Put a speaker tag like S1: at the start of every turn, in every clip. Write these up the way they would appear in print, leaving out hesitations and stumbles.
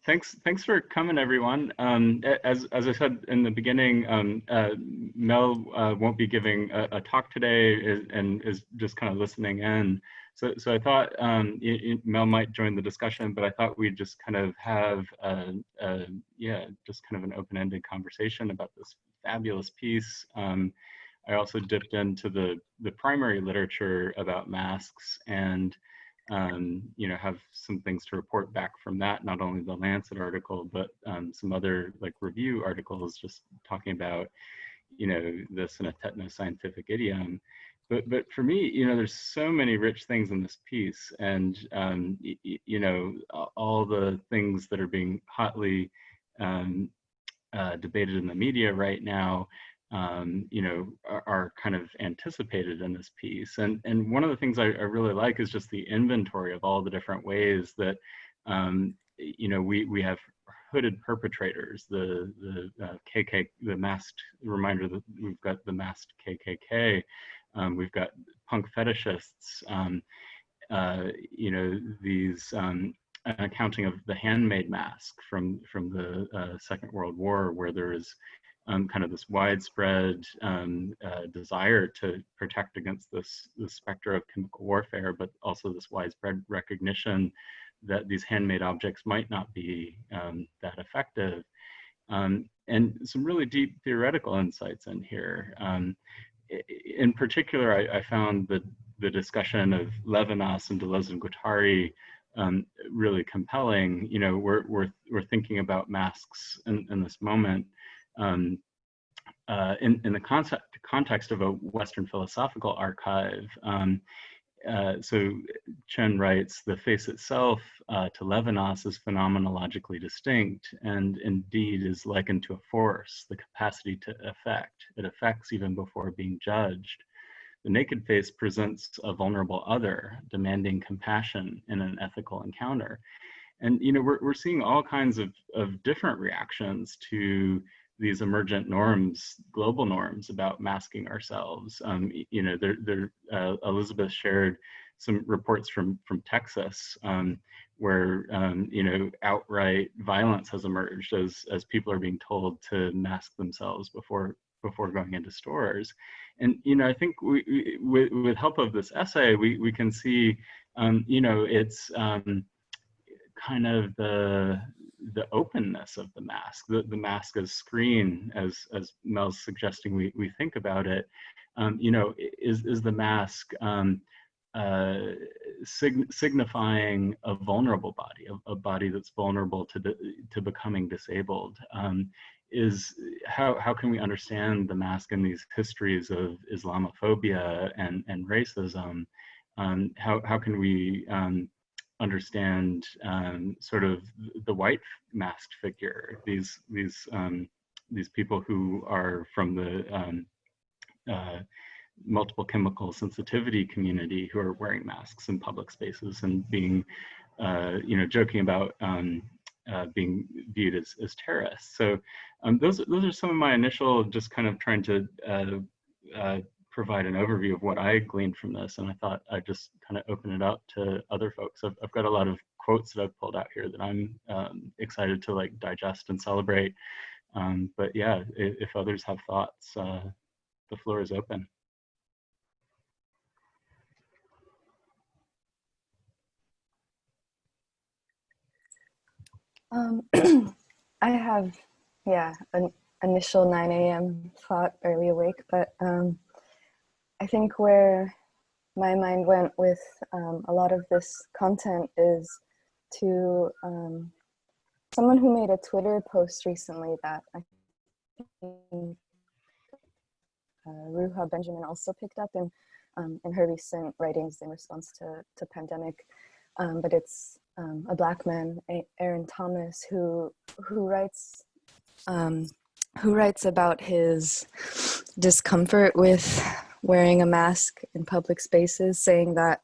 S1: thanks for coming, everyone. As I said in the beginning, Mel won't be giving a talk today and is just kind of listening in. So I thought Mel might join the discussion, but I thought we'd just kind of have just kind of an open-ended conversation about this fabulous piece. I also dipped into the primary literature about masks and have some things to report back from that, not only the Lancet article, but some other like review articles just talking about, this in a techno-scientific idiom. But for me, there's so many rich things in this piece, and all the things that are being hotly debated in the media right now, are kind of anticipated in this piece. And one of the things I really like is just the inventory of all the different ways that, we have hooded perpetrators, the the masked, reminder that we've got the masked KKK, we've got punk fetishists, these accounting of the handmade mask from the Second World War, where there is kind of this widespread desire to protect against the specter of chemical warfare, but also this widespread recognition that these handmade objects might not be that effective. And some really deep theoretical insights in here. In particular, I found the discussion of Levinas and Deleuze and Guattari really compelling. We're thinking about masks in this moment in the context of a Western philosophical archive. So Cheng writes, the face itself to Levinas is phenomenologically distinct and indeed is likened to a force, the capacity to affect. It affects even before being judged. The naked face presents a vulnerable other, demanding compassion in an ethical encounter. And we're seeing all kinds of different reactions to these emergent norms, global norms about masking ourselves. Elizabeth shared some reports from Texas, where outright violence has emerged as people are being told to mask themselves before going into stores. And I think with help of this essay, we can see it's kind of the openness of the mask, the mask as screen, as Mel's suggesting we think about it. Is the mask signifying a vulnerable body, a body that's vulnerable to becoming disabled? How can we understand the mask in these histories of Islamophobia and racism? How can we understand sort of the white masked figure, these people who are from the multiple chemical sensitivity community, who are wearing masks in public spaces and being joking about being viewed as terrorists. So those are some of my initial, just kind of trying to provide an overview of what I gleaned from this, and I thought I'd just kind of open it up to other folks. I've got a lot of quotes that I've pulled out here that I'm excited to like digest and celebrate. But yeah, if others have thoughts, the floor is open.
S2: I have, an initial 9 a.m. thought, barely awake, but I think where my mind went with a lot of this content is to someone who made a Twitter post recently that I think Ruha Benjamin also picked up in her recent writings in response to pandemic. But it's a Black man, Aaron Thomas, who writes about his discomfort with wearing a mask in public spaces, saying that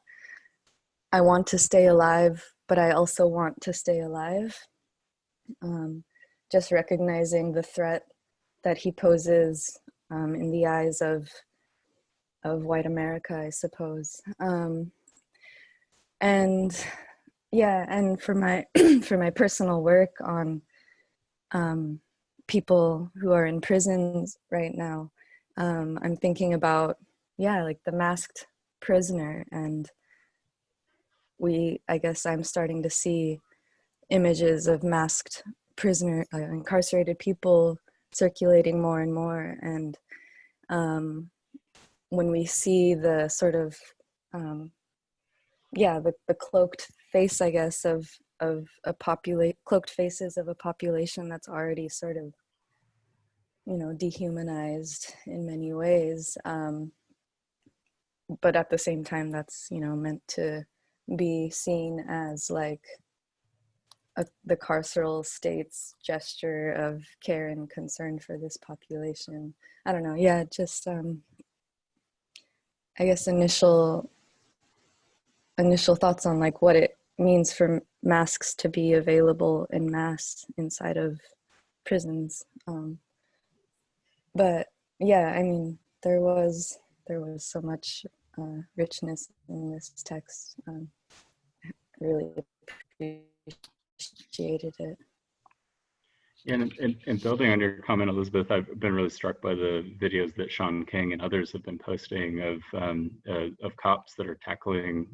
S2: I want to stay alive, but I also want to stay alive. Just recognizing the threat that he poses in the eyes of white America, I suppose. And Yeah, and for my for my personal work on people who are in prisons right now, I'm thinking about, yeah, like the masked prisoner. And I guess I'm starting to see images of masked prisoner, incarcerated people circulating more and more. And when we see the sort of, yeah, the cloaked face, I guess, of cloaked faces of a population that's already sort of, dehumanized in many ways. But at the same time, that's, meant to be seen as like the carceral state's gesture of care and concern for this population. I don't know. Yeah, just I guess initial thoughts on like what it means for masks to be available in mass inside of prisons. But yeah, I mean, there was so much richness in this text. Really appreciated it.
S1: Yeah, and building on your comment, Elizabeth, I've been really struck by the videos that Cheng and others have been posting of cops that are tackling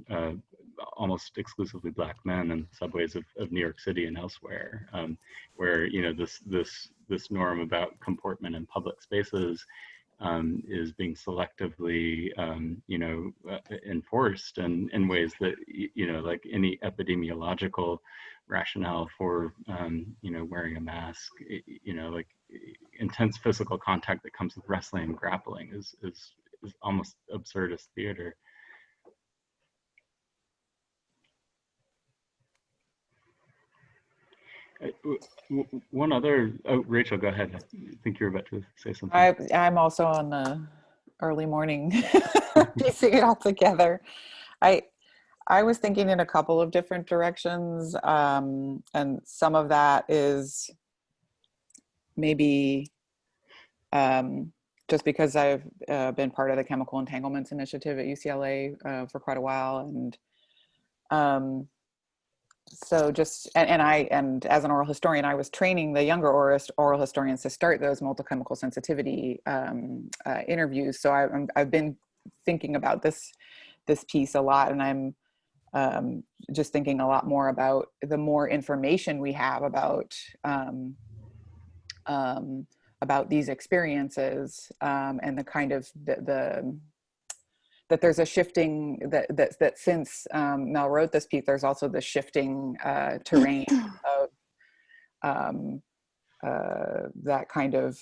S1: almost exclusively Black men in subways of New York City and elsewhere, where this norm about comportment in public spaces is being selectively, enforced in ways that, like any epidemiological rationale for, wearing a mask, like intense physical contact that comes with wrestling and grappling is almost absurdist theater. One other, oh, Rachel, go ahead. I think you're about to say something.
S3: I'm also on the early morning piecing it all together. I was thinking in a couple of different directions, and some of that is maybe just because I've been part of the Chemical Entanglements Initiative at UCLA for quite a while, and so just and as an oral historian, I was training the younger oral historians to start those multi-chemical sensitivity interviews. So I've been thinking about this piece a lot, and I'm just thinking a lot more about the more information we have about these experiences, and the kind of that there's a shifting that since Mel wrote this piece, there's also the shifting terrain of that kind of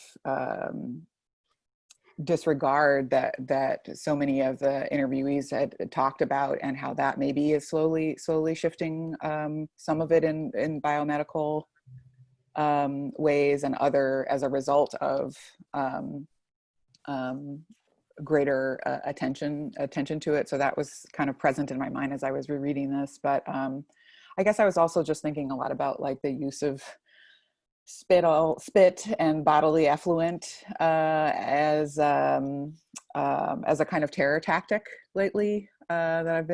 S3: disregard that so many of the interviewees had talked about, and how that maybe is slowly shifting, some of it in biomedical ways, and other as a result of greater attention to it. So that was kind of present in my mind as I was rereading this. But I guess I was also just thinking a lot about like the use of spit and bodily effluent as a kind of terror tactic lately, that I've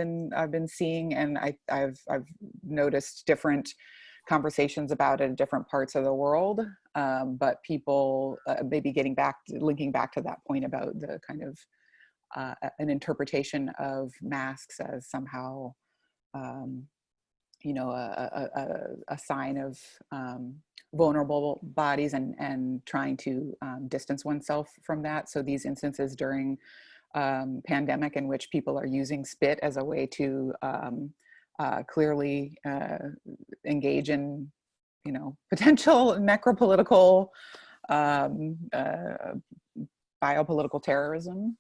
S3: been seeing, and I've noticed different conversations about it in different parts of the world, but people maybe linking back to that point about the kind of an interpretation of masks as somehow a sign of vulnerable bodies, and trying to distance oneself from that. So these instances during pandemic in which people are using spit as a way to clearly engage in, potential necropolitical, biopolitical terrorism.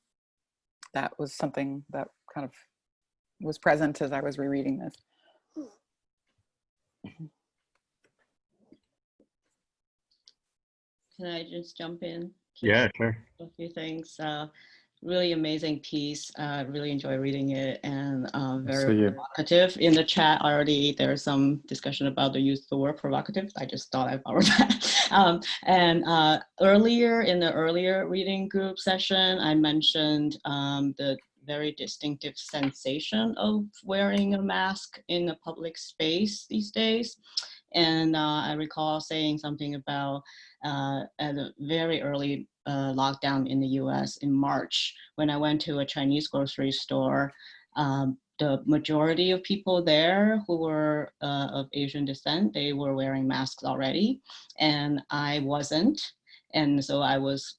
S3: That was something that kind of was present as I was rereading this.
S4: Can I just jump in?
S1: Yeah, sure.
S4: A few things. Really amazing piece. Really enjoy reading it, and very provocative. In the chat already, there's some discussion about the use of the word provocative. I just thought I borrowed that. Earlier in the earlier reading group session, I mentioned the very distinctive sensation of wearing a mask in a public space these days. And I recall saying something about at a very early lockdown in the US in March, when I went to a Chinese grocery store, the majority of people there who were of Asian descent, they were wearing masks already, and I wasn't. And so I was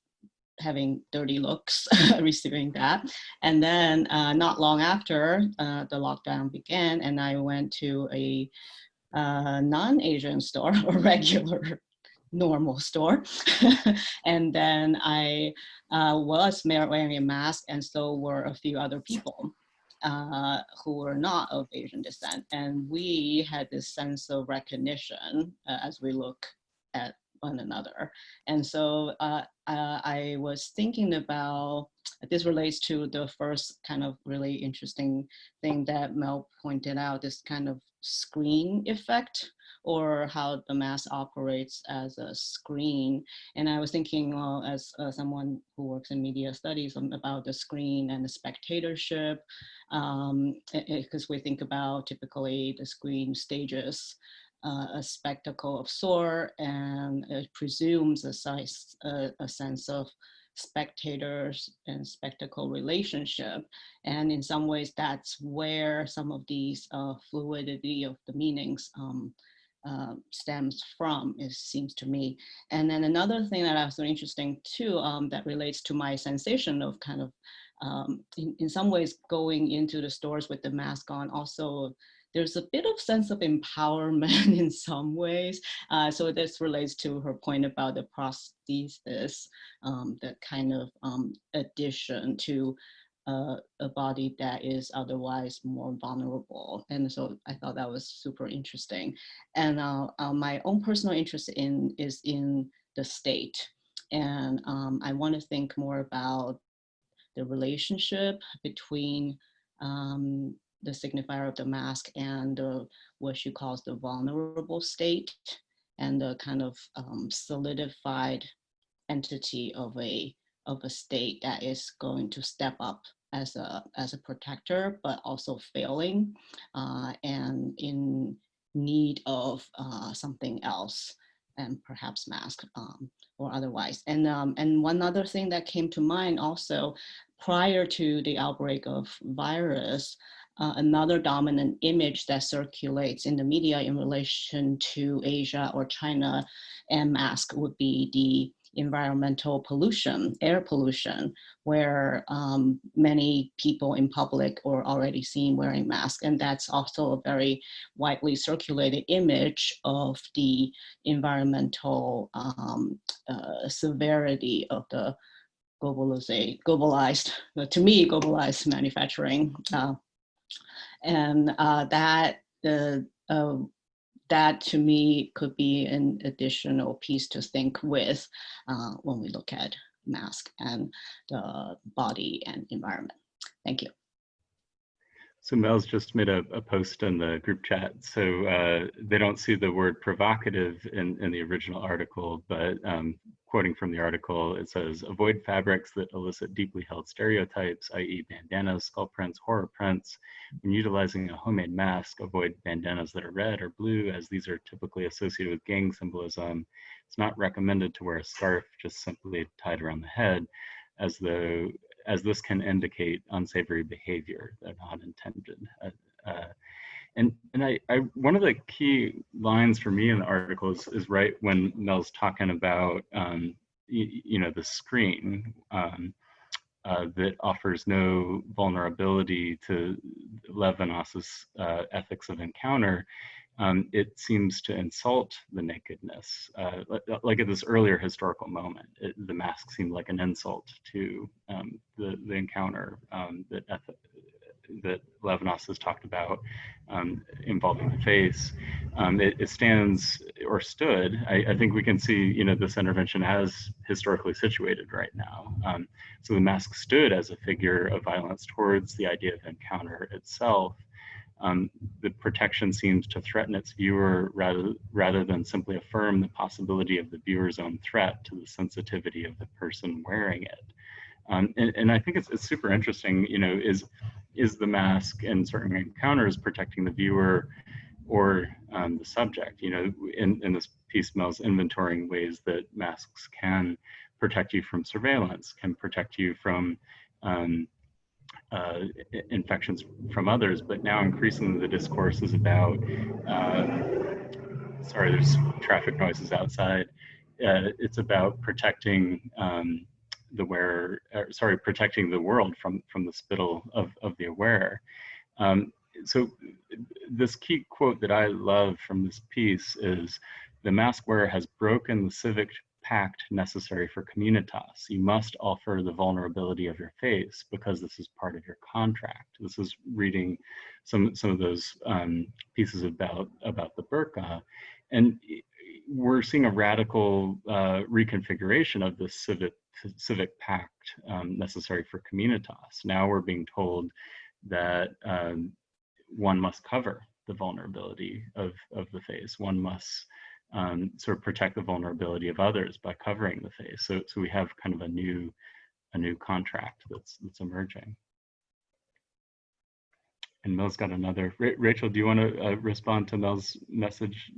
S4: having dirty looks receiving that. And then not long after the lockdown began, and I went to a non-Asian store, a regular normal store. And then I was wearing a mask, and so were a few other people who were not of Asian descent. And we had this sense of recognition as we look at one another. And so I was thinking about, this relates to the first kind of really interesting thing that Mel pointed out, this kind of screen effect, or how the mask operates as a screen. And I was thinking, well, as someone who works in media studies, about the screen and the spectatorship, because we think about typically the screen stages a spectacle of sort, and it presumes a sense of spectators and spectacle relationship. And in some ways, that's where some of these fluidity of the meanings stems from, it seems to me. And then another thing that I was so interesting too, that relates to my sensation of kind of, in some ways, going into the stores with the mask on, also there's a bit of sense of empowerment in some ways. So this relates to her point about the prosthesis, the kind of addition to a body that is otherwise more vulnerable. And so I thought that was super interesting. And my own personal interest is in the state. And I want to think more about the relationship between the signifier of the mask and what she calls the vulnerable state, and the kind of solidified entity of a state that is going to step up as a protector, but also failing and in need of something else, and perhaps mask or otherwise. And one other thing that came to mind also, prior to the outbreak of virus, another dominant image that circulates in the media in relation to Asia or China and mask would be the environmental pollution, air pollution, where many people in public are already seen wearing masks. And that's also a very widely circulated image of the environmental severity of the globalized, to me, globalized manufacturing. And that to me could be an additional piece to think with when we look at mask and the body and environment. Thank you.
S1: So Mel's just made a post in the group chat. So they don't see the word provocative in the original article, but quoting from the article, it says, avoid fabrics that elicit deeply held stereotypes, i.e. bandanas, skull prints, horror prints. When utilizing a homemade mask, avoid bandanas that are red or blue, as these are typically associated with gang symbolism. It's not recommended to wear a scarf just simply tied around the head, as this can indicate unsavory behavior that are not intended. And one of the key lines for me in the article is right when Mel's talking about the screen that offers no vulnerability to Levinas's ethics of encounter. It seems to insult the nakedness. Like at this earlier historical moment, the mask seemed like an insult to the encounter that Levinas has talked about involving the face. It stands, or stood, I think we can see this intervention as historically situated right now. So the mask stood as a figure of violence towards the idea of encounter itself. The protection seems to threaten its viewer rather than simply affirm the possibility of the viewer's own threat to the sensitivity of the person wearing it. And I think it's super interesting, you know, is the mask in certain encounters protecting the viewer or the subject? You know, in this piece, Mel's inventorying ways that masks can protect you from surveillance, can protect you from infections from others, but now increasingly the discourse is about, sorry, there's traffic noises outside. It's about protecting the wearer, protecting the world from the spittle of the wearer. So this key quote that I love from this piece is, the mask wearer has broken the civic pact necessary for communitas. You must offer the vulnerability of your face because this is part of your contract. This is reading some of those pieces about the burqa. And we're seeing a radical reconfiguration of this civic pact necessary for communitas. Now we're being told that one must cover the vulnerability of the face. One must sort of protect the vulnerability of others by covering the face. So we have kind of a new contract that's emerging. And Mel's got another. Rachel, do you want to respond to Mel's message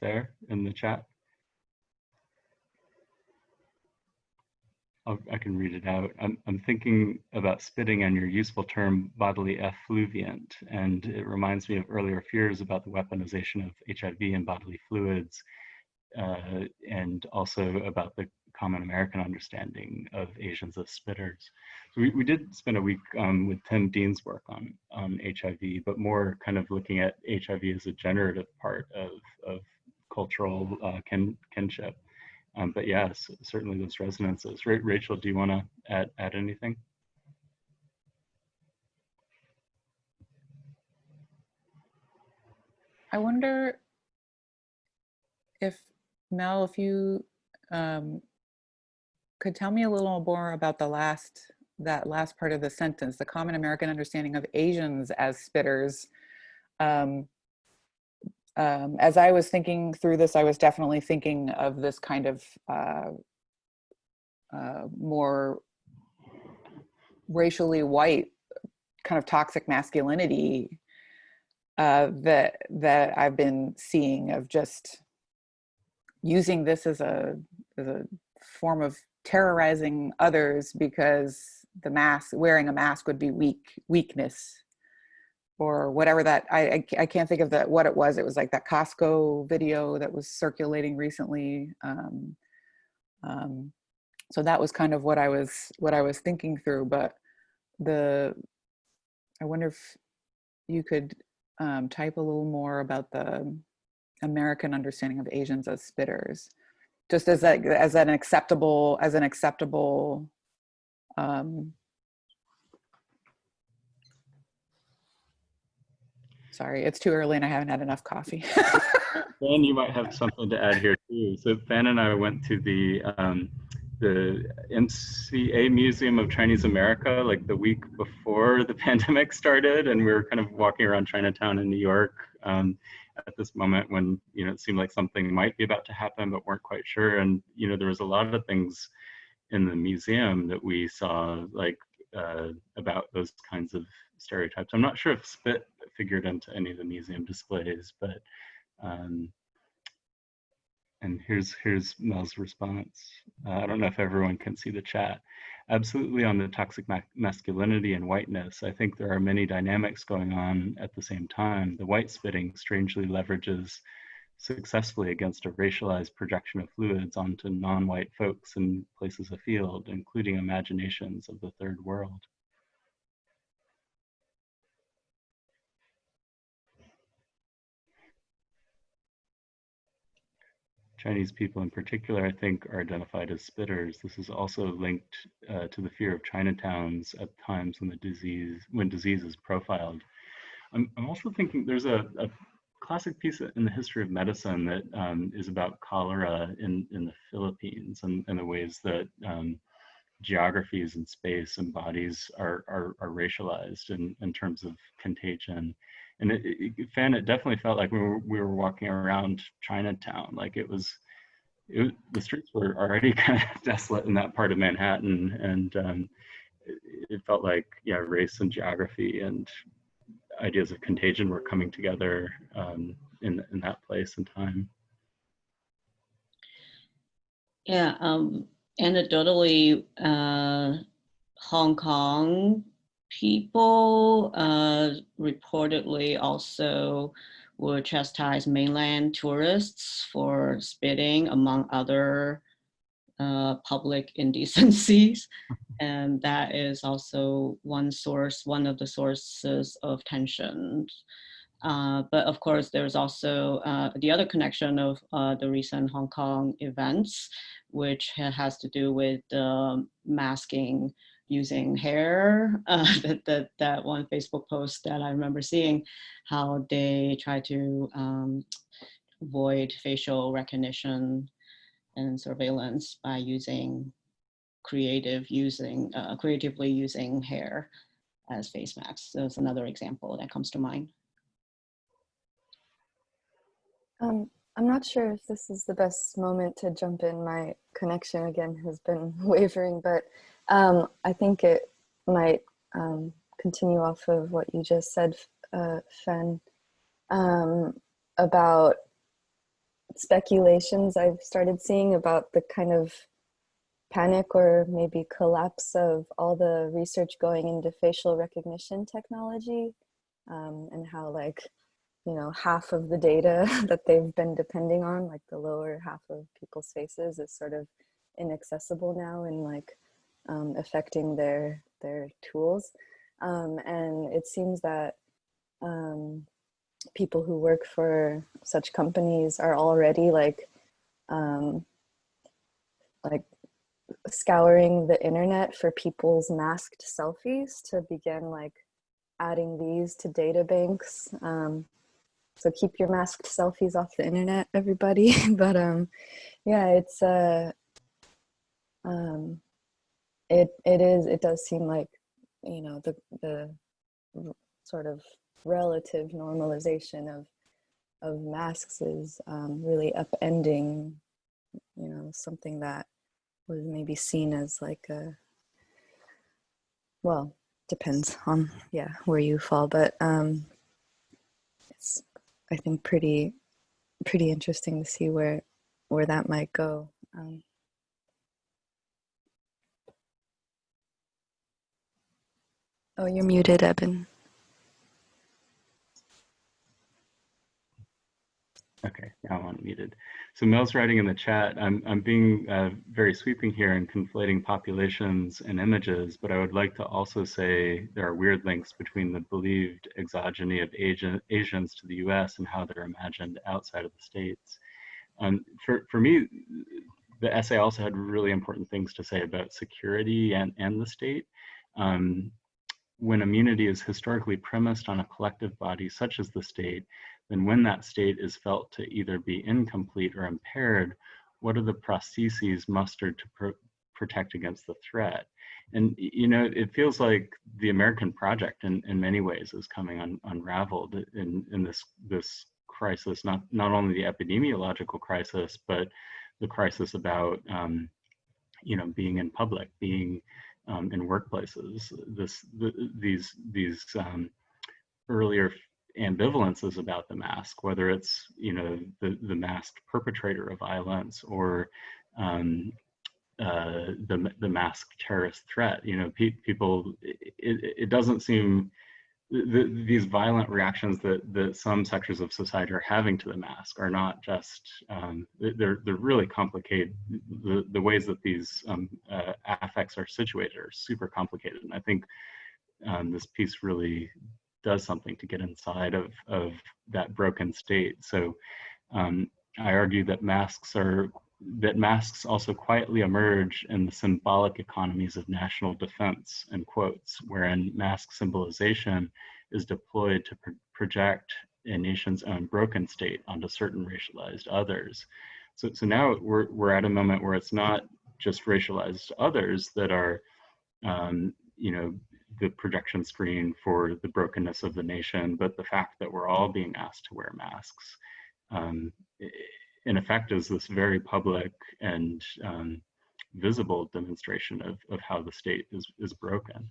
S1: there in the chat? I can read it out. I'm thinking about spitting and your useful term bodily effluviant, and it reminds me of earlier fears about the weaponization of HIV and bodily fluids, and also about the common American understanding of Asians as spitters. So we did spend a week with Tim Dean's work on HIV, but more kind of looking at HIV as a generative part of cultural kinship. But yes, certainly those resonances. Rachel, do you want to add anything?
S3: I wonder if, Mel, if you could tell me a little more about that last part of the sentence, the common American understanding of Asians as spitters. As I was thinking through this, I was definitely thinking of this kind of more racially white kind of toxic masculinity that I've been seeing, of just using this as a form of terrorizing others because wearing a mask would be weakness. Or whatever that, I can't think of what it was. It was like that Costco video that was circulating recently. So that was kind of what I was thinking through. But I wonder if you could type a little more about the American understanding of Asians as spitters, just as an acceptable. Sorry, it's too early and I haven't had enough coffee.
S1: Fan, you might have something to add here too. So Fan and I went to the MCA Museum of Chinese America like the week before the pandemic started, and we were kind of walking around Chinatown in New York at this moment when, you know, it seemed like something might be about to happen, but weren't quite sure. And, you know, there was a lot of things in the museum that we saw, like about those kinds of stereotypes. I'm not sure if spit figured into any of the museum displays, but and here's Mel's response. I don't know if everyone can see the chat. Absolutely, on the toxic masculinity and whiteness, I think there are many dynamics going on at the same time. The white spitting strangely leverages successfully against a racialized projection of fluids onto non-white folks in places afield, including imaginations of the third world. Chinese people in particular, I think, are identified as spitters. This is also linked to the fear of Chinatowns at times when disease is profiled. I'm also thinking there's a classic piece in the history of medicine that is about cholera in the Philippines and the ways that geographies and space and bodies are racialized in terms of contagion. And it definitely felt like we were walking around Chinatown, like it was the streets were already kind of desolate in that part of Manhattan, and it felt like, yeah, race and geography and ideas of contagion were coming together in that place and time.
S4: Yeah, anecdotally, Hong Kong people reportedly also would chastise mainland tourists for spitting, among other public indecencies. And that is also one of the sources of tension. But of course, there's also the other connection of the recent Hong Kong events, which has to do with masking using hair. That one Facebook post that I remember seeing, how they try to avoid facial recognition and surveillance by creatively using hair as face masks. So it's another example that comes to mind.
S2: I'm not sure if this is the best moment to jump in. My connection again has been wavering, but I think it might continue off of what you just said, Fen, about speculations I've started seeing about the kind of panic or maybe collapse of all the research going into facial recognition technology, and how, like, you know, half of the data that they've been depending on, like the lower half of people's faces, is sort of inaccessible now and like affecting their tools. And it seems that people who work for such companies are already like scouring the internet for people's masked selfies to begin like adding these to data banks. So keep your masked selfies off the internet, everybody. But yeah, it's it does seem like, you know, the sort of relative normalization of masks is really upending, you know, something that was maybe seen as like a, well, depends on, yeah, where you fall, but it's, I think, pretty interesting to see where that might go. Oh, you're muted, Eben.
S1: Okay, now I'm unmuted. So Mel's writing in the chat, I'm being very sweeping here and conflating populations and images, but I would like to also say there are weird links between the believed exogeny of Asians to the US and how they're imagined outside of the States. For me, the essay also had really important things to say about security and the state. When immunity is historically premised on a collective body such as the state, then when that state is felt to either be incomplete or impaired, what are the processes mustered to protect against the threat? And, you know, it feels like the American project in many ways is coming unraveled in this crisis, not only the epidemiological crisis, but the crisis about, you know, being in public, being in workplaces. These earlier ambivalences about the mask, whether it's, you know, the masked perpetrator of violence or the masked terrorist threat. You know, people. It doesn't seem these violent reactions that some sectors of society are having to the mask are not just they're really complicated. The ways that these affects are situated are super complicated, and I think this piece really does something to get inside of that broken state. So I argue that masks also quietly emerge in the symbolic economies of national defense, in quotes, wherein mask symbolization is deployed to project a nation's own broken state onto certain racialized others. So now we're at a moment where it's not just racialized others that are, you know, the projection screen for the brokenness of the nation, but the fact that we're all being asked to wear masks. in effect is this very public and visible demonstration of how the state is broken.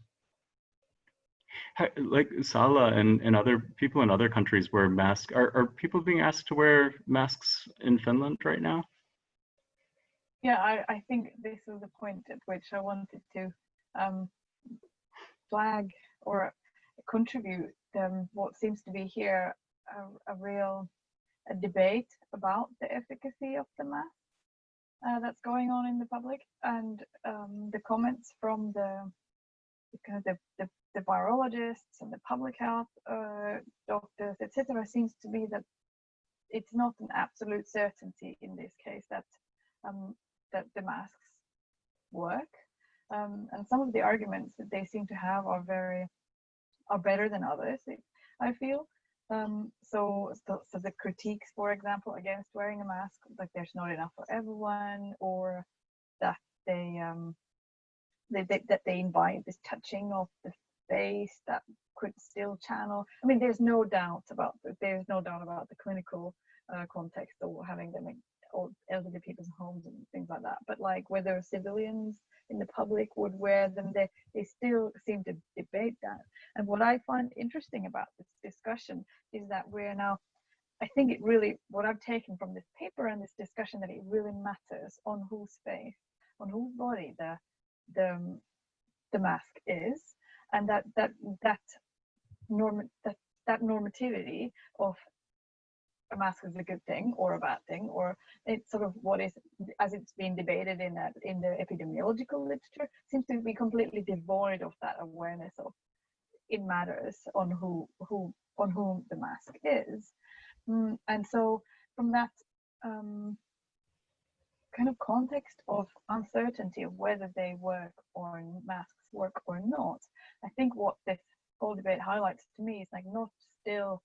S1: Like Sala and other people in other countries wear masks. Are people being asked to wear masks in Finland right now?
S5: Yeah, I think this is the point at which I wanted to flag or contribute what seems to be here a real debate about the efficacy of the mask that's going on in the public, and the comments from the virologists and the public health doctors, etc., seems to be that it's not an absolute certainty in this case that that the masks work, and some of the arguments that they seem to have are better than others, I feel. So the critiques, for example, against wearing a mask, like there's not enough for everyone, or that they invite this touching of the face that could still channel. I mean, there's no doubt about the clinical context of having them in elderly people's homes and things like that. But like whether civilians in the public would wear them, they still seem to debate that. And what I find interesting about this discussion is that we're now, I think it really, what I've taken from this paper and this discussion, that it really matters on whose face, on whose body the mask is, and that normativity of a mask is a good thing or a bad thing, or it's sort of what is, as it's been debated in the epidemiological literature, seems to be completely devoid of that awareness of it matters on whom the mask is. And so from that kind of context of uncertainty of whether they work or masks work or not, I think what this whole debate highlights to me is like not still.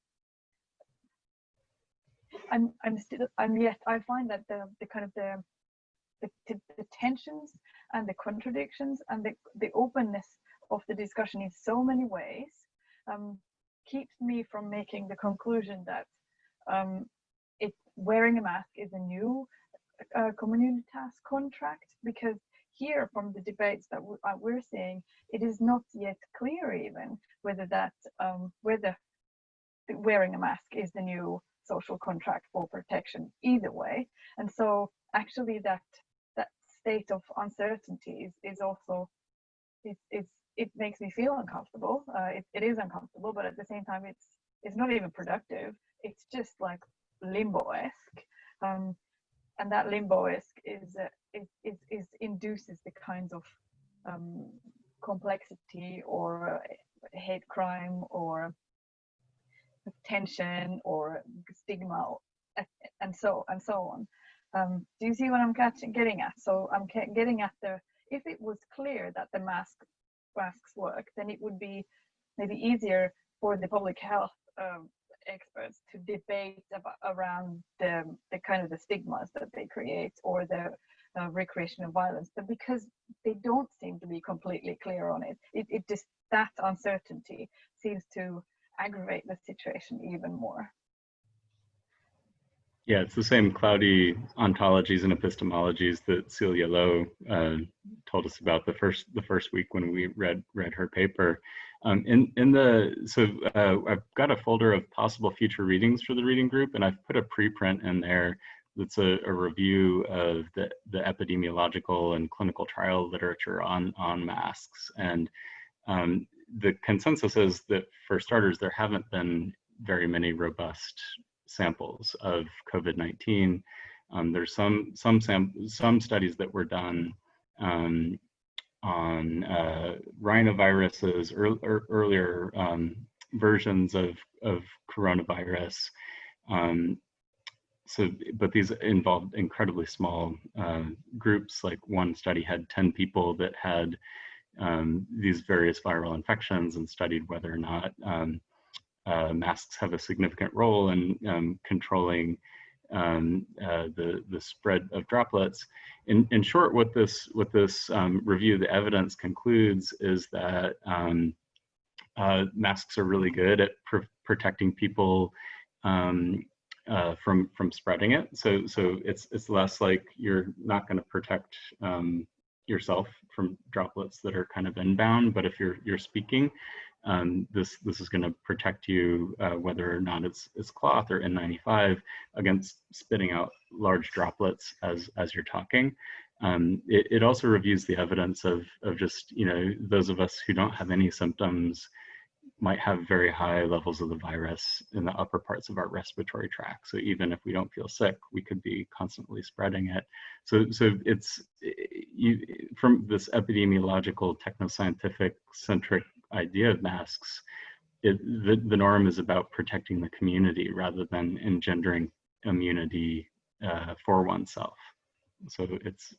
S5: I find that the kind of the tensions and the contradictions and the openness of the discussion in so many ways keeps me from making the conclusion that wearing a mask is a new communitas contract, because here from the debates that we're seeing, it is not yet clear even whether wearing a mask is the new social contract for protection either way. And so actually that state of uncertainty is also, it makes me feel uncomfortable. It is uncomfortable, but at the same time it's not even productive. It's just like limbo-esque, and that limbo-esque is induces the kinds of complexity or hate crime or tension or stigma and so on. Do you see what I'm getting at? So I'm getting at if it was clear that the masks work, then it would be maybe easier for the public health experts to debate around the kind of the stigmas that they create or the recreation of violence. But because they don't seem to be completely clear on it just, that uncertainty seems to aggravate the situation even more.
S1: Yeah, it's the same cloudy ontologies and epistemologies that Celia Lowe told us about the first week when we read her paper. I've got a folder of possible future readings for the reading group, and I've put a preprint in there that's a review of the epidemiological and clinical trial literature on masks. And the consensus is that, for starters, there haven't been very many robust samples of COVID-19. There's some studies that were done on rhinoviruses, earlier versions of coronavirus. But these involved incredibly small groups. Like one study had 10 people that had these various viral infections, and studied whether or not masks have a significant role in controlling the spread of droplets. In short, what this review of the evidence concludes is that masks are really good at protecting people from spreading it. So it's less like you're not going to protect yourself from droplets that are kind of inbound, but if you're speaking, this is going to protect you, whether or not it's cloth or N95, against spitting out large droplets as you're talking. It also reviews the evidence of just, you know, those of us who don't have any symptoms might have very high levels of the virus in the upper parts of our respiratory tract. So even if we don't feel sick, we could be constantly spreading it. So it's from this epidemiological, technoscientific centric idea of masks, the norm is about protecting the community rather than engendering immunity for oneself. So it's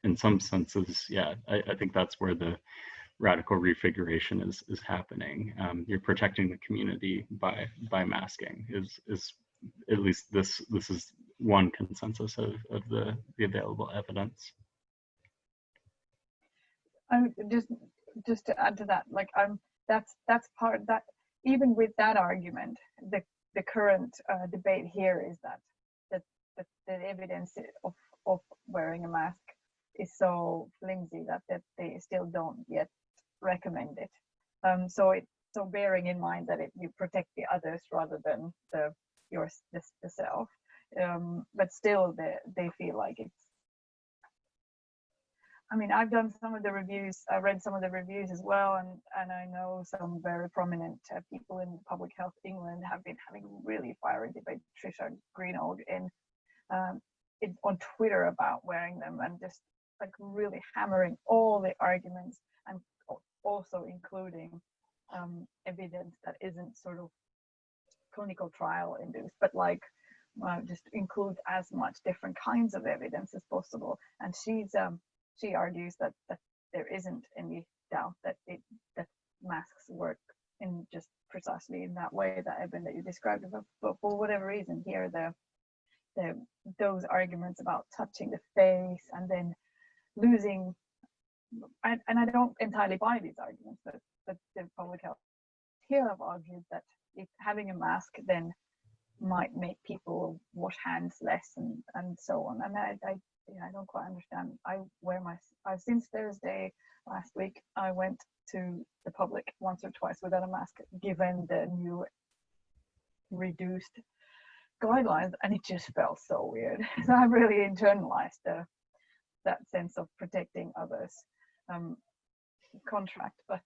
S1: in some senses, yeah, I think that's where the radical refiguration is happening. You're protecting the community by masking. Is at least this is one consensus of the available evidence.
S5: Just to add to that, like that's part that even with that argument, the current debate here is that the evidence of wearing a mask is so flimsy that they still don't yet recommend it. So bearing in mind that you protect the others rather than the self, but still they feel like it's. I mean, I've done some of the reviews. I read some of the reviews as well, and I know some very prominent people in Public Health England have been having really fiery debate. Trisha Greenold on Twitter about wearing them, and just like really hammering all the arguments, and also including evidence that isn't sort of clinical trial induced, but like just include as much different kinds of evidence as possible. And she argues that there isn't any doubt that masks work in just precisely in that way, that Eben that you described. But for whatever reason, here those arguments about touching the face and then losing, and I don't entirely buy these arguments, but the public health here have argued that if having a mask then might make people wash hands less and so on. And I don't quite understand. Since Thursday last week, I went to the public once or twice without a mask, given the new reduced guidelines, and it just felt so weird. So I've really internalized that sense of protecting others contract, but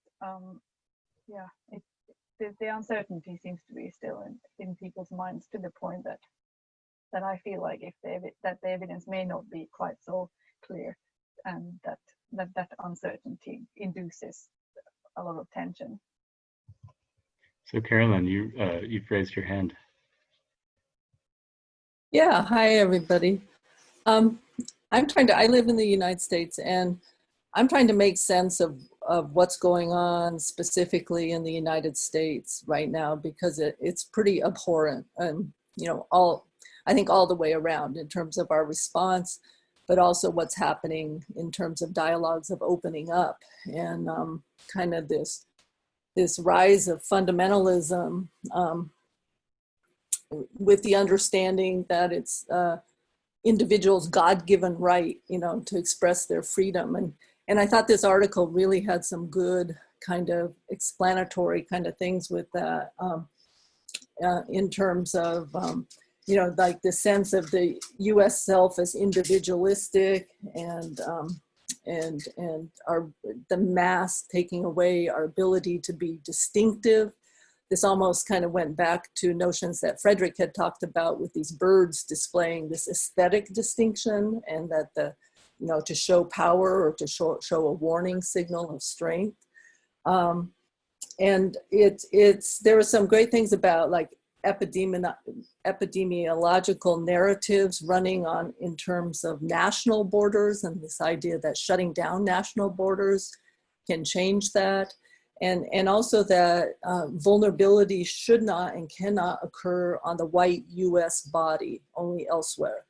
S5: yeah, the uncertainty seems to be still in people's minds, to the point that I feel like that the evidence may not be quite so clear, and that uncertainty induces a lot of tension.
S1: So Carolyn, you've raised your hand.
S6: Yeah, hi everybody. I live in the United States, and I'm trying to make sense of what's going on specifically in the United States right now, because it's pretty abhorrent, and you know, I think all the way around in terms of our response, but also what's happening in terms of dialogues of opening up, and kind of this rise of fundamentalism, with the understanding that it's individuals' God-given right, you know, to express their freedom. And I thought this article really had some good kind of explanatory kind of things with that, in terms of, you know, like the sense of the U.S. self as individualistic, and the mass taking away our ability to be distinctive. This almost kind of went back to notions that Frederick had talked about, with these birds displaying this aesthetic distinction, and that you know, to show power or to show a warning signal of strength. And there were some great things about like epidemiological narratives running on in terms of national borders, and this idea that shutting down national borders can change that. And also that vulnerability should not and cannot occur on the white US body, only elsewhere.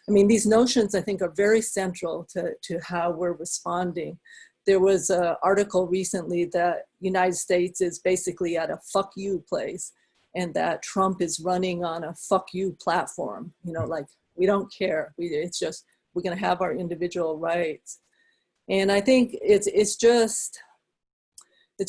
S6: I mean, these notions, I think, are very central to how we're responding. There was an article recently that United States is basically at a fuck you place. and that Trump is running on a fuck you platform, you know, like, we don't care. It's just, we're going to have our individual rights. And I think it's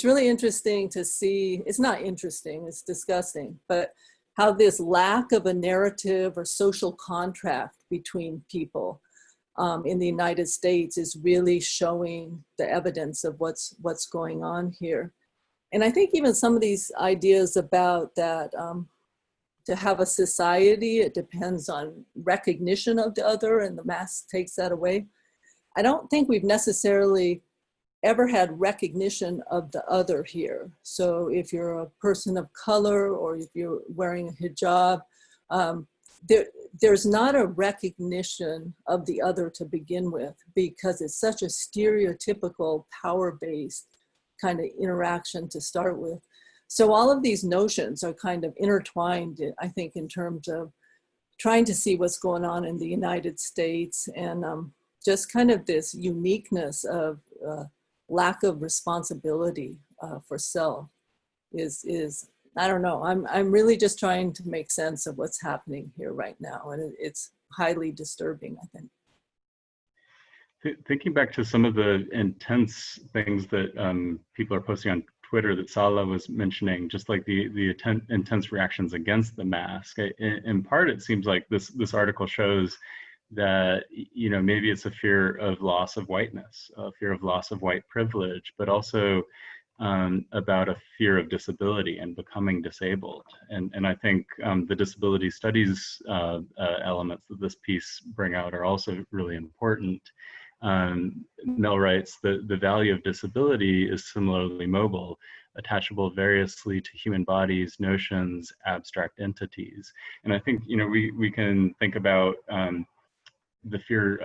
S6: really interesting to see, it's not interesting, it's disgusting, but how this lack of a narrative or social contract between people in the United States is really showing the evidence of what's going on here. And I think even some of these ideas about that, to have a society, it depends on recognition of the other, and the mask takes that away. I don't think we've necessarily ever had recognition of the other here. So if you're a person of color, or if you're wearing a hijab, there's not a recognition of the other to begin with, because it's such a stereotypical power-based kind of interaction to start with. So all of these notions are kind of intertwined, I think, in terms of trying to see what's going on in the United States, and just kind of this uniqueness of lack of responsibility for self is I don't know. I'm really just trying to make sense of what's happening here right now, and it's highly disturbing, I think.
S1: Thinking back to some of the intense things that people are posting on Twitter that Sala was mentioning, just like the intense reactions against the mask. In part, it seems like this article shows that, you know, maybe it's a fear of loss of whiteness, a fear of loss of white privilege, but also about a fear of disability and becoming disabled. And I think the disability studies elements that this piece bring out are also really important. Mel writes that the value of disability is similarly mobile, attachable variously to human bodies, notions, abstract entities. And I think, you know, we can think about the fear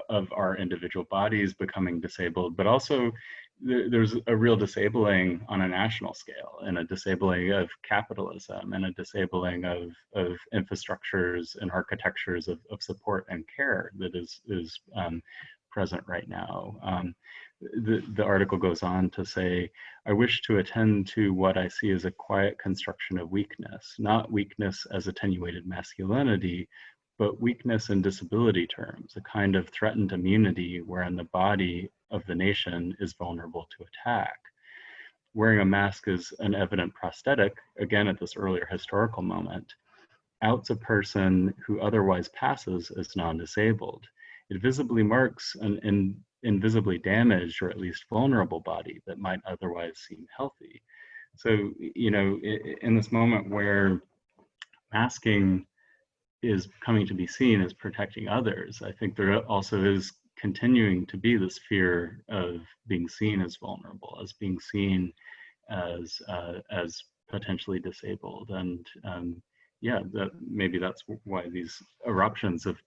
S1: of our individual bodies becoming disabled, but also there's a real disabling on a national scale, and a disabling of capitalism, and a disabling of infrastructures and architectures of support and care that is present right now. The article goes on to say, I wish to attend to what I see as a quiet construction of weakness, not weakness as attenuated masculinity, but weakness in disability terms, a kind of threatened immunity wherein the body of the nation is vulnerable to attack. Wearing a mask is an evident prosthetic, again at this earlier historical moment, outs a person who otherwise passes as non-disabled. It visibly marks an invisibly damaged, or at least vulnerable body that might otherwise seem healthy. So, you know, in this moment where masking is coming to be seen as protecting others, I think there also is continuing to be this fear of being seen as vulnerable, as being seen as potentially disabled. And yeah, maybe that's why these eruptions of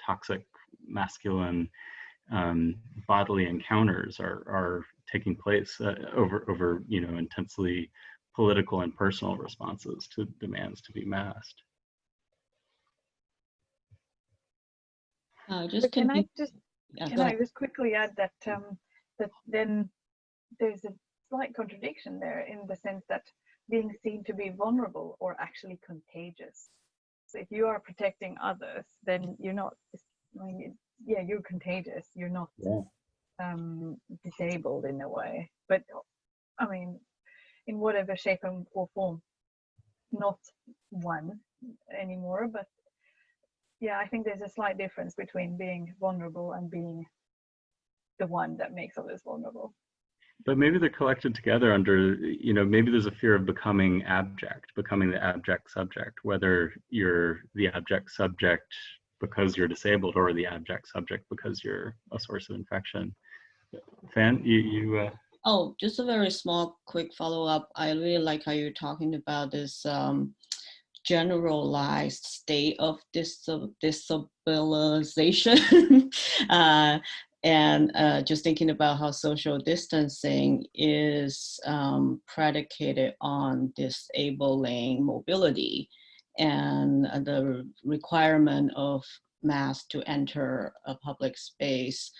S1: toxic masculine bodily encounters are taking place over you know, intensely political and personal responses to demands to be masked.
S5: Can I just quickly add that that then there's a slight contradiction there, in the sense that being seen to be vulnerable or actually contagious. So if you are protecting others, then you're not, I mean, yeah, you're contagious. You're not disabled in a way. But I mean, in whatever shape or form, not one anymore, but yeah, I think there's a slight difference between being vulnerable and being the one that makes others vulnerable.
S1: But maybe they're collected together under, you know, maybe there's a fear of becoming abject, becoming the abject subject, whether you're the abject subject because you're disabled, or the abject subject because you're a source of infection. Fan, you
S4: Oh, just a very small, quick follow-up. I really like how you're talking about this generalized state of disabilization. And just thinking about how social distancing is predicated on disabling mobility, and the requirement of masks to enter a public space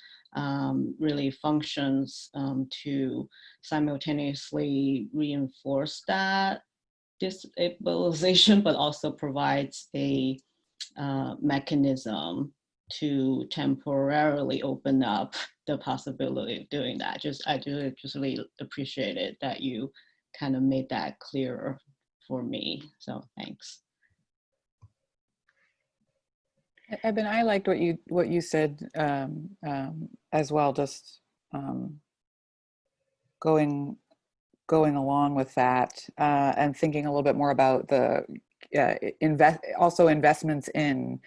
S4: really functions to simultaneously reinforce that destabilization, but also provides a mechanism to temporarily open up the possibility of doing that. I do just really appreciate it that you kind of made that clearer for me. So thanks.
S3: Eben, I liked what you said as well. Just going along with that and thinking a little bit more about the investments in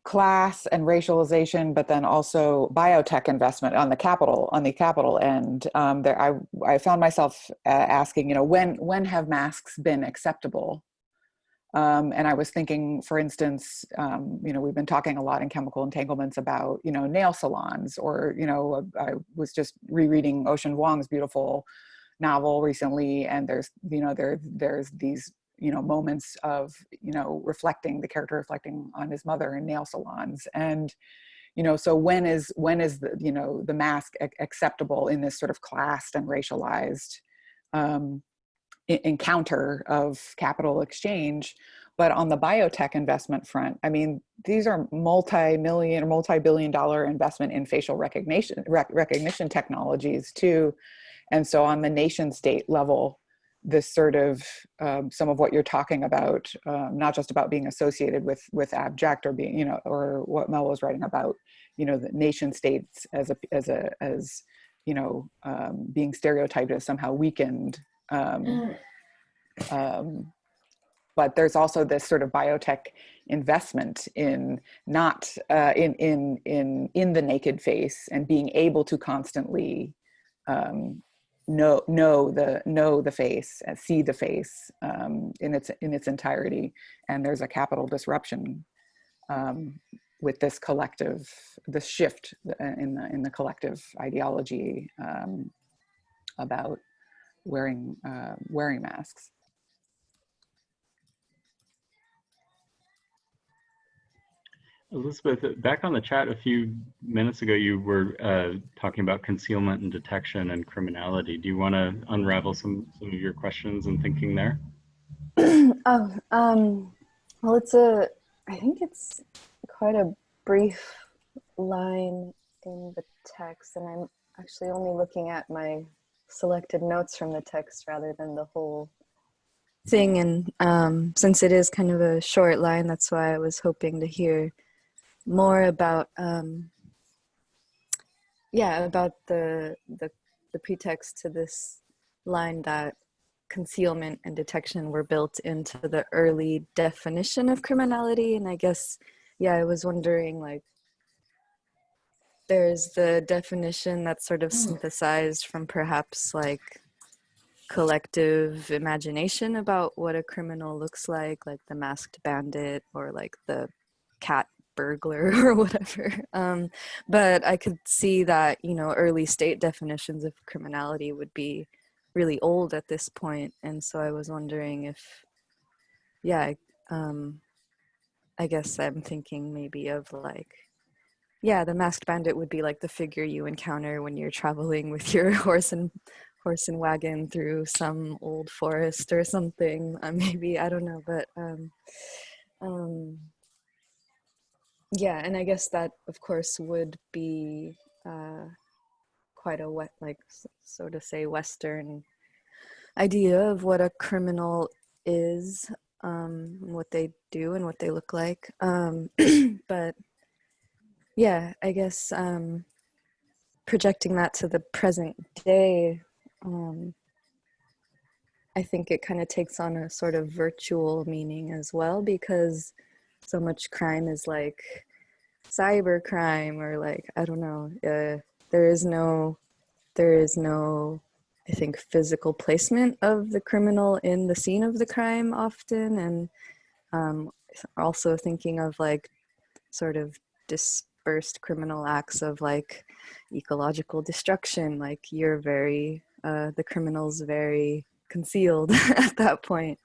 S3: class and racialization, but then also biotech investment on the capital end. I found myself asking, when have masks been acceptable? And I was thinking, for instance, we've been talking a lot in chemical entanglements about, nail salons, or, I was just rereading Ocean Vuong's beautiful novel recently, and there's these, moments of, the character reflecting on his mother in nail salons. And, so when is the, the mask acceptable in this sort of classed and racialized encounter of capital exchange? But on the biotech investment front, I mean, these are multi-million or multi-billion-dollar investment in facial recognition technologies too. And so on the nation state level, this sort of some of what you're talking about, not just about being associated with abject or being, or what Mel was writing about, the nation states as being stereotyped as somehow weakened. But there's also this sort of biotech investment in not in the naked face, and being able to constantly know the face, see the face in its entirety. And there's a capital disruption with this shift in the collective ideology about wearing masks.
S1: Elizabeth, back on the chat a few minutes ago, you were talking about concealment and detection and criminality. Do you want to unravel some of your questions and thinking there?
S2: Well, I think it's quite a brief line in the text, and I'm actually only looking at my selected notes from the text rather than the whole thing. And since it is kind of a short line, that's why I was hoping to hear more about about the pretext to this line, that concealment and detection were built into the early definition of criminality. And I guess, I was wondering, like, there's the definition that's sort of synthesized from perhaps like collective imagination about what a criminal looks like the masked bandit or like the cat burglar or whatever. But I could see that, early state definitions of criminality would be really old at this point. And so I was wondering if, I guess I'm thinking maybe of like, the masked bandit would be like the figure you encounter when you're traveling with your horse and wagon through some old forest or something. Maybe, I don't know, but and I guess that, of course, would be quite a so to say, Western idea of what a criminal is, what they do and what they look like. But I guess projecting that to the present day, I think it kind of takes on a sort of virtual meaning as well, because so much crime is like cyber crime, or like, I don't know, there is no, I think, physical placement of the criminal in the scene of the crime often. And also thinking of like sort of dispersed criminal acts of like ecological destruction, like you're very, the criminal's very concealed at that point.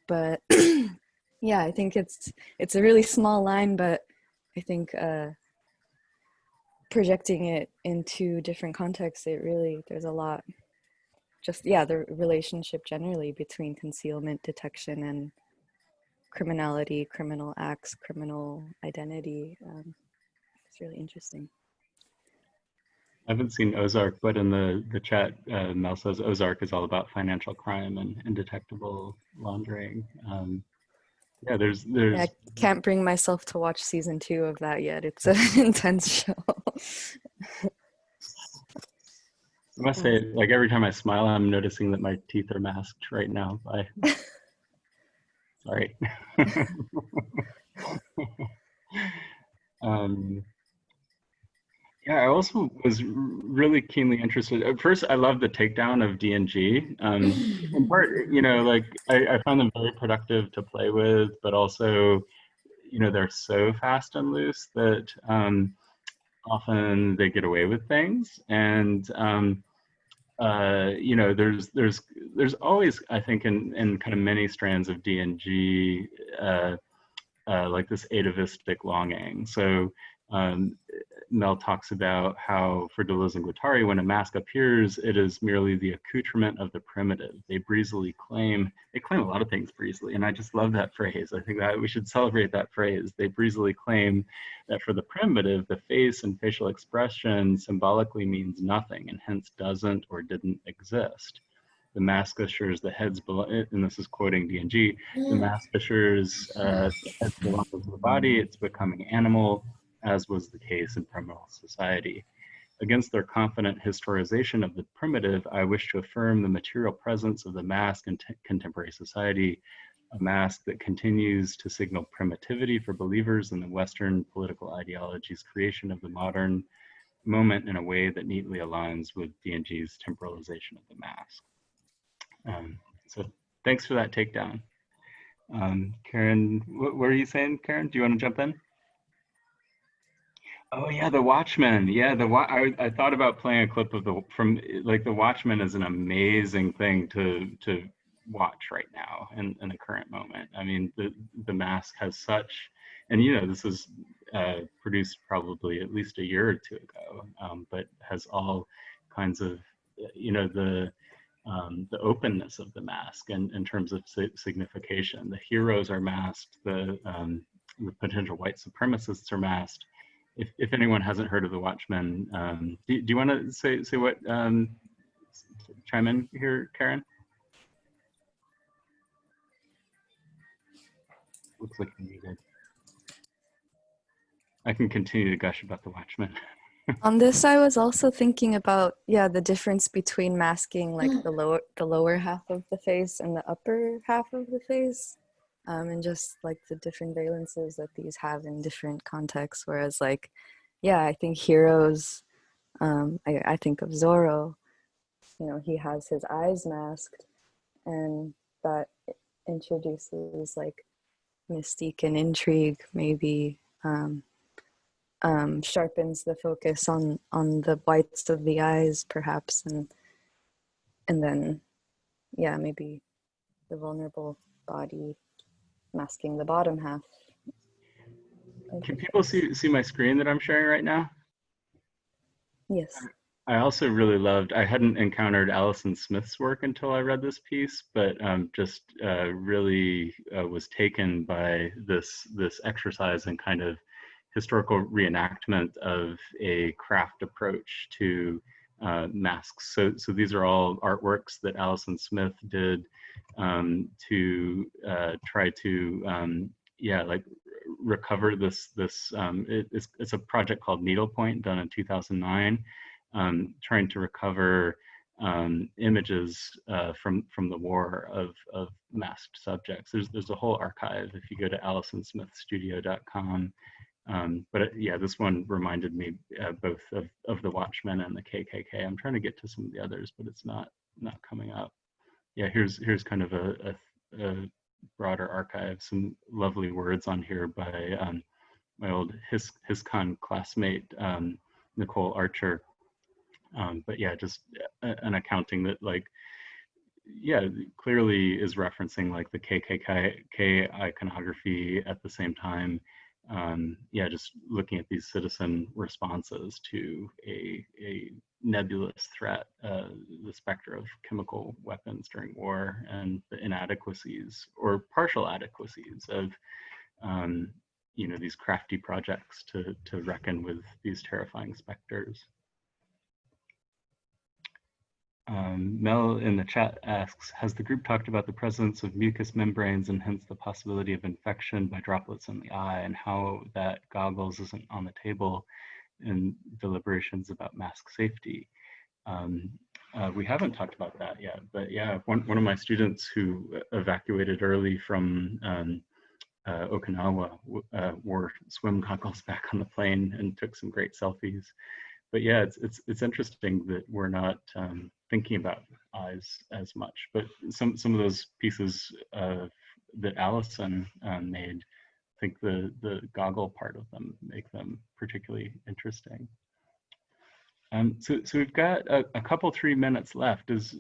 S2: But I think it's a really small line, but I think projecting it into different contexts, there's a lot. Just, yeah, the relationship generally between concealment, detection, and criminality, criminal acts, criminal identity. It's really interesting.
S1: I haven't seen Ozark, but in the chat, Mel says Ozark is all about financial crime and indetectable laundering. Yeah, there's.
S2: I can't bring myself to watch season 2 of that yet. It's an intense show.
S1: I must say, like every time I smile, I'm noticing that my teeth are masked right now. Sorry. Yeah, I also was really keenly interested. At first, I love the takedown of D&G. In part, like I find them very productive to play with, but also, they're so fast and loose that often they get away with things. And there's always, I think, in kind of many strands of D&G, like this atavistic longing. So Mel talks about how for Deleuze and Guattari, when a mask appears, it is merely the accoutrement of the primitive. They claim a lot of things breezily, and I just love that phrase. I think that we should celebrate that phrase. They breezily claim that for the primitive, the face and facial expression symbolically means nothing, and hence doesn't or didn't exist. The mask assures the heads below, and this is quoting D&G, the mask assures the heads belong to the body, it's becoming animal, as was the case in primal society. Against their confident historization of the primitive, I wish to affirm the material presence of the mask in contemporary society, a mask that continues to signal primitivity for believers in the Western political ideology's creation of the modern moment in a way that neatly aligns with D&G's temporalization of the mask. So thanks for that takedown. Karen, what were you saying, Karen? Do you want to jump in? Oh yeah, The Watchmen. Yeah, I thought about playing a clip of The Watchmen is an amazing thing to watch right now in the current moment. I mean, the mask has such, and this is produced probably at least a year or two ago, but has all kinds of the openness of the mask and in terms of signification. The heroes are masked, the potential white supremacists are masked. If anyone hasn't heard of The Watchmen, do you want to say what, chime in here, Karen? Looks like you're muted. I can continue to gush about The Watchmen.
S2: On this, I was also thinking about, the difference between masking like the lower half of the face and the upper half of the face, and just like the different valences that these have in different contexts. Whereas like, I think heroes, I think of Zorro, he has his eyes masked, and that introduces like mystique and intrigue, maybe. Sharpens the focus on the whites of the eyes, perhaps, and then, maybe the vulnerable body masking the bottom half.
S1: Can people see my screen that I'm sharing right now?
S2: Yes.
S1: I also really I hadn't encountered Alison Smith's work until I read this piece, but just really was taken by this exercise and kind of historical reenactment of a craft approach to masks. So these are all artworks that Alison Smith did to try to recover this. It's a project called Needlepoint, done in 2009, trying to recover images from the war of masked subjects. There's a whole archive if you go to AlisonSmithStudio.com. But this one reminded me both of the Watchmen and the KKK. I'm trying to get to some of the others, but it's not coming up. Yeah, here's kind of a broader archive. Some lovely words on here by my old HisCon classmate Nicole Archer. But just an accounting that clearly is referencing like the KKK iconography at the same time yeah, just looking at these citizen responses to a nebulous threat, the specter of chemical weapons during war, and the inadequacies or partial adequacies of you know, these crafty projects to reckon with these terrifying specters. Mel in the chat asks, has the group talked about the presence of mucous membranes and hence the possibility of infection by droplets in the eye, and how that goggles isn't on the table in deliberations about mask safety? We haven't talked about that yet, but yeah, one of my students who evacuated early from Okinawa wore swim goggles back on the plane and took some great selfies. But yeah, it's interesting that we're not thinking about eyes as much. But some of those pieces that Allison made, I think the goggle part of them make them particularly interesting. So we've got a couple 3 minutes left. Does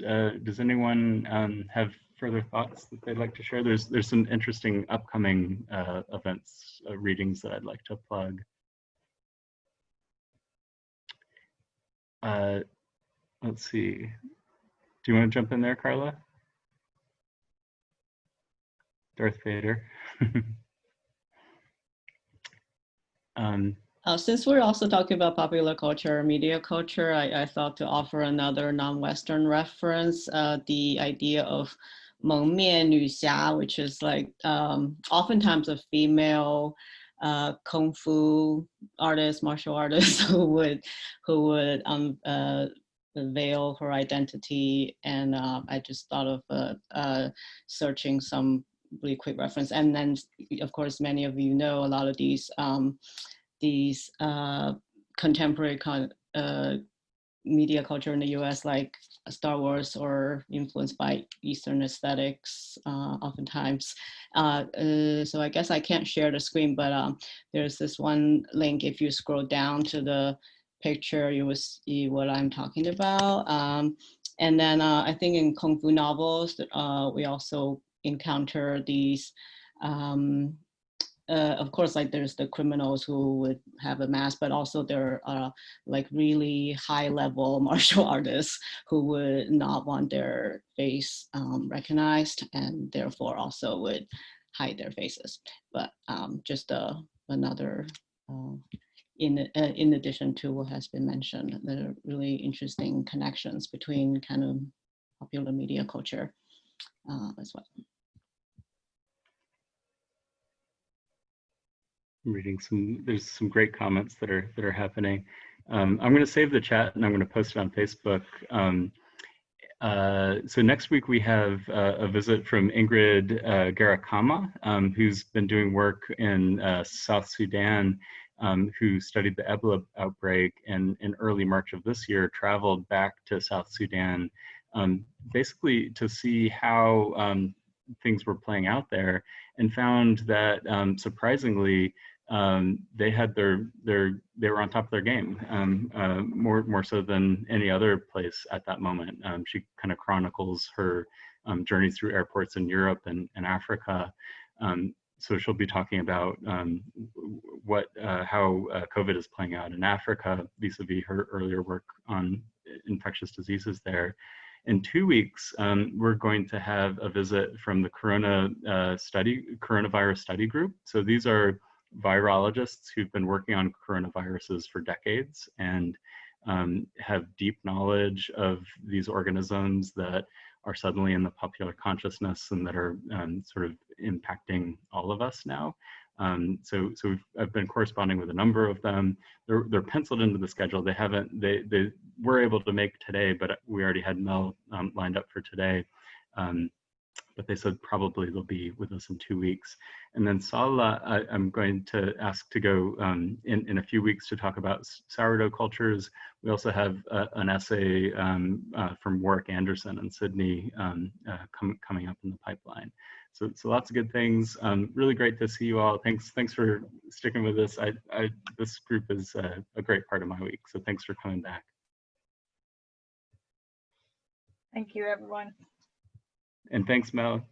S1: anyone have further thoughts that they'd like to share? There's some interesting upcoming events, readings that I'd like to plug. Let's see. Do you want to jump in there, Carla? Darth Vader.
S4: Since we're also talking about popular culture, media culture, I thought to offer another non-Western reference, the idea of 蒙面女侠, which is like oftentimes a female kung fu artist, martial artist who would veil her identity. And I just thought of searching some really quick reference. And then, of course, many of you know a lot of these contemporary media culture in the US, like Star Wars, or influenced by Eastern aesthetics oftentimes. So I guess I can't share the screen, but there's this one link. If you scroll down to the picture, you will see what I'm talking about. And then I think in Kung Fu novels, we also encounter these of course, like there's the criminals who would have a mask, but also there are like really high level martial artists who would not want their face recognized, and therefore also would hide their faces. But just another, in addition to what has been mentioned, there are really interesting connections between kind of popular media culture as well.
S1: Reading there's some great comments that are happening. I'm going to save the chat and I'm going to post it on Facebook. So next week we have a visit from Ingrid Garakama, who's been doing work in South Sudan, who studied the Ebola outbreak, and in early March of this year traveled back to South Sudan, basically to see how things were playing out there, and found that surprisingly, they had they were on top of their game, more so than any other place at that moment. She kind of chronicles her journey through airports in Europe and Africa. So she'll be talking about how COVID is playing out in Africa vis-a-vis her earlier work on infectious diseases there. In 2 weeks, we're going to have a visit from the coronavirus study group. So these are virologists who've been working on coronaviruses for decades and have deep knowledge of these organisms that are suddenly in the popular consciousness and that are sort of impacting all of us now. So I've been corresponding with a number of them. They're penciled into the schedule. They were able to make today, but we already had Mel lined up for today. But they said probably they'll be with us in 2 weeks. And then Sala, I'm going to ask to go in a few weeks to talk about sourdough cultures. We also have an essay from Warwick Anderson in Sydney coming up in the pipeline. So lots of good things. Really great to see you all. Thanks for sticking with us. This group is a great part of my week. So thanks for coming back.
S5: Thank you, everyone.
S1: And thanks, Mel.